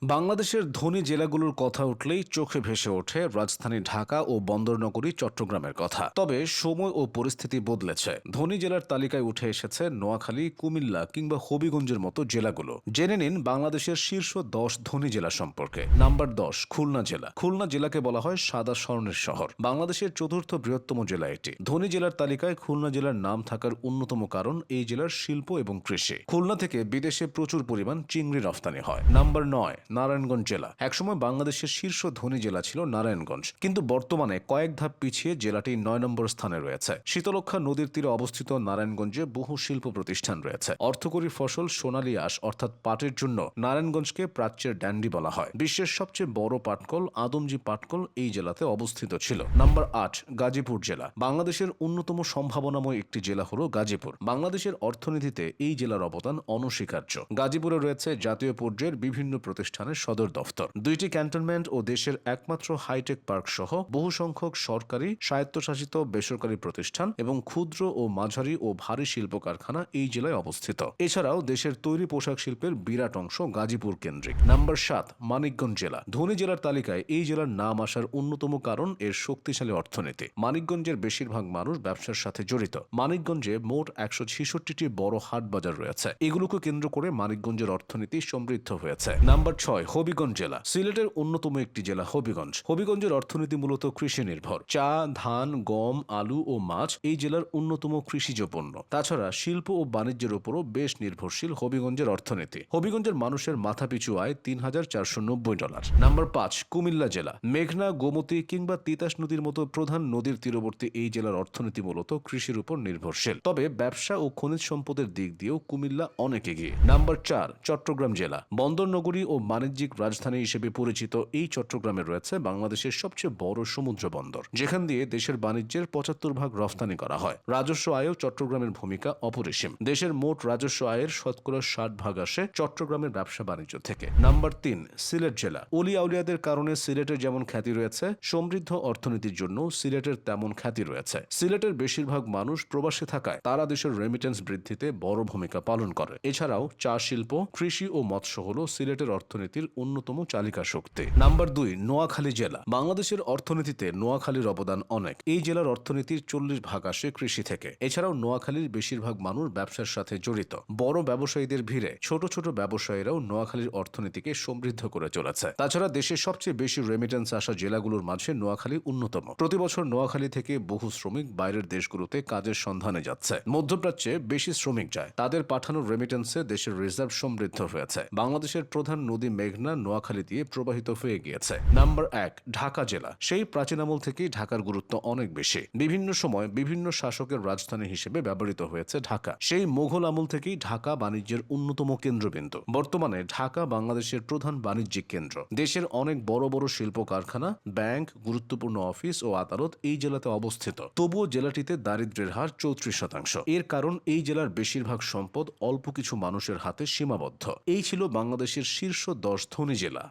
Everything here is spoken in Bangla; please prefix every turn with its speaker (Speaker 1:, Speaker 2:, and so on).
Speaker 1: বাংলাদেশের ধনী জেলাগুলোর কথা উঠলেই চোখে ভেসে ওঠে রাজধানী ঢাকা ও বন্দরনগরী চট্টগ্রামের কথা। তবে সময় ও পরিস্থিতি বদলেছে। ধনী জেলার তালিকায় উঠে এসেছে নোয়াখালী, কুমিল্লা কিংবা হবিগঞ্জের মতো জেলাগুলো। জেনে নিন বাংলাদেশের শীর্ষ 10 ধনী জেলা সম্পর্কে। নাম্বার 10, খুলনা জেলা। খুলনা জেলাকে বলা হয় সাদা স্বর্ণের শহর। বাংলাদেশের চতুর্থ বৃহত্তম জেলা এটি। ধনী জেলার তালিকায় খুলনা জেলার নাম থাকার অন্যতম কারণ এই জেলার শিল্প এবং কৃষি। খুলনা থেকে বিদেশে প্রচুর পরিমাণ চিংড়ি রফতানি হয়। নাম্বার 9, নারায়ণগঞ্জ জেলা। একসময় বাংলাদেশের শীর্ষ ধনী জেলা ছিল নারায়ণগঞ্জ, কিন্তু বর্তমানে কয়েক ধাপ পিছিয়ে জেলাটি 9 নম্বর স্থানে রয়েছে। শীতলক্ষ্যা নদীর তীরে অবস্থিত নারায়ণগঞ্জে বহু শিল্প প্রতিষ্ঠান রয়েছে। অর্থকরী ফসল সোনালী আঁশ অর্থাৎ পাটের জন্য নারায়ণগঞ্জকে প্রাচ্যের ড্যান্ডি বলা হয়। বিশ্বের সবচেয়ে বড় পাটকল আদমজী পাটকল এই জেলাতে অবস্থিত ছিল। নাম্বার 8, গাজীপুর জেলা। বাংলাদেশের অন্যতম সম্ভাবনাময় একটি জেলা হল গাজীপুর। বাংলাদেশের অর্থনীতিতে এই জেলার অবদান অনস্বীকার্য। গাজীপুরে রয়েছে জাতীয় পর্যায়ের বিভিন্ন প্রতিষ্ঠানের সদর দফতর, 2টি ক্যান্টনমেন্ট ও দেশের একমাত্র হাইটেক পার্ক সহ বহু সংখ্যক সরকারি, স্বায়ত্তশাসিত, বেসরকারি প্রতিষ্ঠান এবং ক্ষুদ্র ও মাঝারি ও ভারী শিল্প কারখানা এই জেলায় অবস্থিত। এছাড়াও দেশের তৈরি পোশাক শিল্পের বিরাট অংশ গাজীপুর কেন্দ্রিক। নাম্বার 7, মানিকগঞ্জ জেলা। ধনী জেলার তালিকায় এই জেলার নাম আসার অন্যতম কারণ এর শক্তিশালী অর্থনীতি। মানিকগঞ্জের বেশিরভাগ মানুষ ব্যবসার সাথে জড়িত। মানিকগঞ্জে মোট 166টি বড় হাট বাজার রয়েছে। এগুলোকে কেন্দ্র করে মানিকগঞ্জের অর্থনীতি সমৃদ্ধ হয়েছে। নাম্বার 6, হবিগঞ্জ জেলা। সিলেটের অন্যতম একটি জেলা হবিগঞ্জ। হবিগঞ্জের অর্থনীতি মূলত কৃষি নির্ভর। চা, ধান, গম, আলু ও মাছ এই জেলার অন্যতম কৃষিজ পণ্য। তাছাড়া শিল্প ও বাণিজ্যের উপরও বেশ নির্ভরশীল হবিগঞ্জের অর্থনীতি। হবিগঞ্জের মানুষের মাথাপিছু আয় $3,490। নাম্বার 5, কুমিল্লা জেলা। মেঘনা, গোমতী কিংবা তিতাস নদীর মতো প্রধান নদীর তীরবর্তী এই জেলার অর্থনীতি মূলত কৃষির উপর নির্ভরশীল। তবে ব্যবসা ও খনিজ সম্পদের দিক দিয়েও কুমিল্লা অনেক এগিয়ে। নাম্বার 4, চট্টগ্রাম জেলা। বন্দরনগরী ও বাণিজ্যিক রাজধানী হিসেবে পরিচিত এই চট্টগ্রামে রয়েছে বাংলাদেশের সবচেয়ে বড় সমুদ্র বন্দর, যেখান দিয়ে দেশের বাণিজ্যের 75% রফতানি করা হয়। রাজস্ব আয়েও চট্টগ্রামের ভূমিকা অপরিসীম। দেশের মোট রাজস্ব আয়ের শতকরা 60% আসে চট্টগ্রামের ব্যবসা বাণিজ্য থেকে। নাম্বার 3, সিলেট জেলা। অলি আউলিয়াদের কারণে সিলেটের যেমন খ্যাতি রয়েছে, সমৃদ্ধ অর্থনীতির জন্য সিলেটের তেমন খ্যাতি রয়েছে। সিলেটের বেশিরভাগ মানুষ প্রবাসে থাকায় তারা দেশের রেমিটেন্স বৃদ্ধিতে বড় ভূমিকা পালন করে। এছাড়াও চা শিল্প, কৃষি ও মৎস্য হল সিলেটের অর্থনীতির অন্যতম চালিকা শক্তি। নাম্বার 2, নোয়াখালী জেলা। বাংলাদেশের অর্থনীতিতে নোয়াখালীর অবদান অনেক। এই জেলার অর্থনীতির 40% আসে কৃষি থেকে। এছাড়াও নোয়াখালীর বেশিরভাগ মানুষ ব্যবসার সাথে জড়িত। বড় ব্যবসায়ীদের ভিড়ে ছোট ছোট ব্যবসায়ীরাও নোয়াখালীর অর্থনীতিকে সমৃদ্ধ করে চলেছে। তাছাড়া দেশের সবচেয়ে বেশি রেমিটেন্স আসা জেলাগুলোর মাঝে নোয়াখালী অন্যতম। প্রতি বছর নোয়াখালী থেকে বহু শ্রমিক বাইরের দেশগুলোতে কাজের সন্ধানে যাচ্ছে। মধ্যপ্রাচ্যে বেশি শ্রমিক যায়। তাদের পাঠানোর রেমিটেন্সে দেশের রিজার্ভ সমৃদ্ধ হয়েছে। বাংলাদেশের প্রধান নদী মেঘনা নোয়াখালী দিয়ে প্রবাহিত হয়ে গিয়েছে। নাম্বার 1, ঢাকা জেলা। সেই প্রাচীন আমল থেকেই ঢাকার গুরুত্ব অনেক বেশি। বিভিন্ন সময় বিভিন্ন শাসকের রাজধানী হিসেবে ব্যবহৃত হয়েছে ঢাকা। সেই মোঘল আমল থেকেই ঢাকা বাণিজ্যের অন্যতম কেন্দ্রবিন্দু। বর্তমানে ঢাকা বাংলাদেশের প্রধান বাণিজ্যিক কেন্দ্র। দেশের অনেক বড় বড় শিল্প কারখানা, ব্যাংক, গুরুত্বপূর্ণ অফিস ও আদালত এই জেলাতে অবস্থিত। তবুও জেলাটিতে দারিদ্র্যের হার 34%। এর কারণ এই জেলার বেশিরভাগ সম্পদ অল্প কিছু মানুষের হাতে সীমাবদ্ধ। এই ছিল বাংলাদেশের শীর্ষ 10 ধনী জেলা।